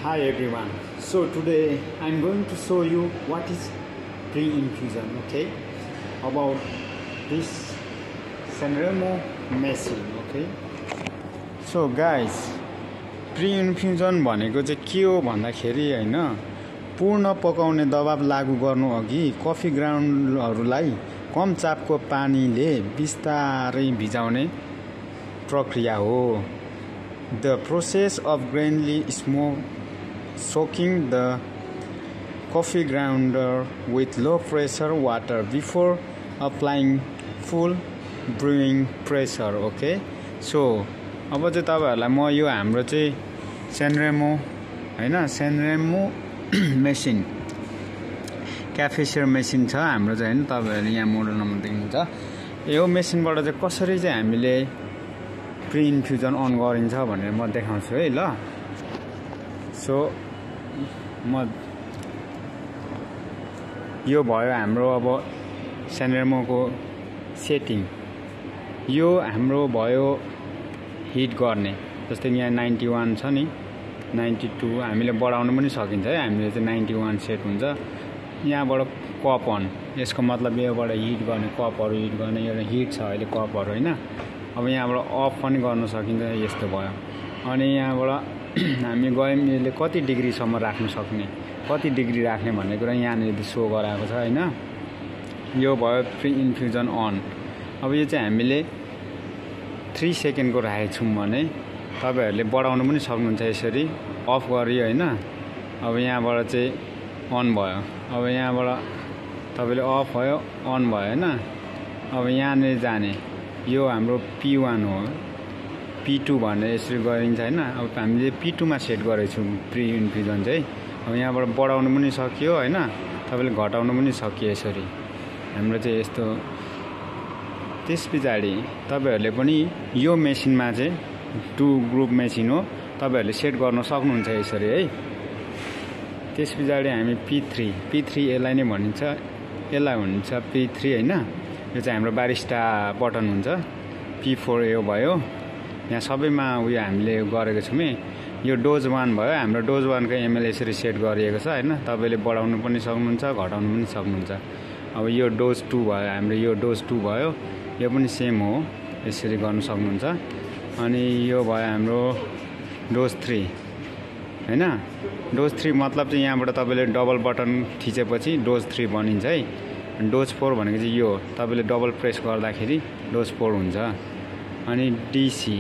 Hi everyone. So today I'm going to show you what is pre-infusion, okay? About this Sanremo machine, okay? So guys, pre-infusion भनेको चाहिँ के हो भन्दाखेरि हैन पूर्ण पकाउने दबाव लागू गर्नु अघि कफी ग्राउन्डहरूलाई कम चापको पानीले बिस्तारै भिजाउने प्रक्रिया हो। The process of gradually soaking the coffee grounder with low pressure water before applying full brewing pressure, okay? So अब चाहिँ तपाईहरुलाई म यो हाम्रो चाहिँ Sanremo हैन Sanremo मेसिन क्याफेसेयर मेसिन छ हाम्रो चाहिँ हैन तपाईहरुले यहाँ मोडल नम्बर देख्नुहुन्छ। यो मेसिनबाट चाहिँ कसरी चाहिँ हामीले प्री इन्फ्युजन अन गरिन्छ भनेर म देखाउँछु है ल। सो म यो भयो हाम्रो अब Sanremoको सेटिङ। यो हाम्रो भयो हिट गर्ने, जस्तै यहाँ 91 छ नि 92 हामीले बढाउन पनि सकिन्छ है। हामीले चाहिँ 91 सेट हुन्छ। यहाँबाट कप अन, यसको मतलब योबाट हिट गर्ने, कपहरु हिट गर्ने, यो हिट छ अहिले कपहरु हैन। अब यहाँबाट अफ पनि गर्न सकिन्छ, यस्तो भयो। अनि यहाँबाट हामी गयौं यसले कति डिग्री सम्म राख्न सक्ने, कति डिग्री राख्ने भन्ने कुरा यहाँनिर सो गराएको छ हैन। यो भयो प्री इन्फ्युजन अन। अब यो चाहिँ हामीले 3 सेकेन्डको राखेको छौं भने तपाईहरुले बढाउन पनि सक्नुहुन्छ यसरी अफ गरी हैन। अब यहाँबाट चाहिँ अन भयो। अब यहाँबाट तपाईले अफ भयो अन भयो हैन। अब यहाँनिर जाने यो हाम्रो P1 हो, P2 भनेर यसरी गरिन्छ हैन। अब हामीले P2 मा सेट गरेको छौं प्री इन्फ्युजन चाहिँ। अब यहाँबाट बढाउन पनि सकियो हैन, तपाईले घटाउन पनि सकियो यसरी। हाम्रो चाहिँ यस्तो। त्यसपछि तपाईहरुले पनि यो मेसिनमा चाहिँ 2 ग्रुप मेसिन हो, तपाईहरुले सेट गर्न सक्नुहुन्छ यसरी है। त्यसपछि हामी P3 यसलाई नै भनिन्छ, यसलाई भनिन्छ P3 हैन। यो चाहिँ हाम्रो बारिस्टा बटन हुन्छ। P4 यो भयो। यहाँ सबैमा उयो हामीले गरेको छौं। यो डोज 1 भयो, हाम्रो डोज 1 को एमएल यसरी सेट गरिएको छ हैन। तपाईले बढाउन पनि सक्नुहुन्छ, घटाउन पनि सक्नुहुन्छ। अब यो डोज 2 भयो, हाम्रो यो डोज 2 भयो। यो पनि सेम हो, यसरी गर्न सक्नुहुन्छ। अनि यो भयो हाम्रो डोज 3 हैन। डोज 3 मतलब चाहिँ यहाँबाट तपाईले डबल बटन थिचेपछि डोज 3 बनिन्छ है। डोज 4 भनेको चाहिँ यो तपाईले डबल प्रेस गर्दाखेरि डोज 4 हुन्छ। अनि डीसी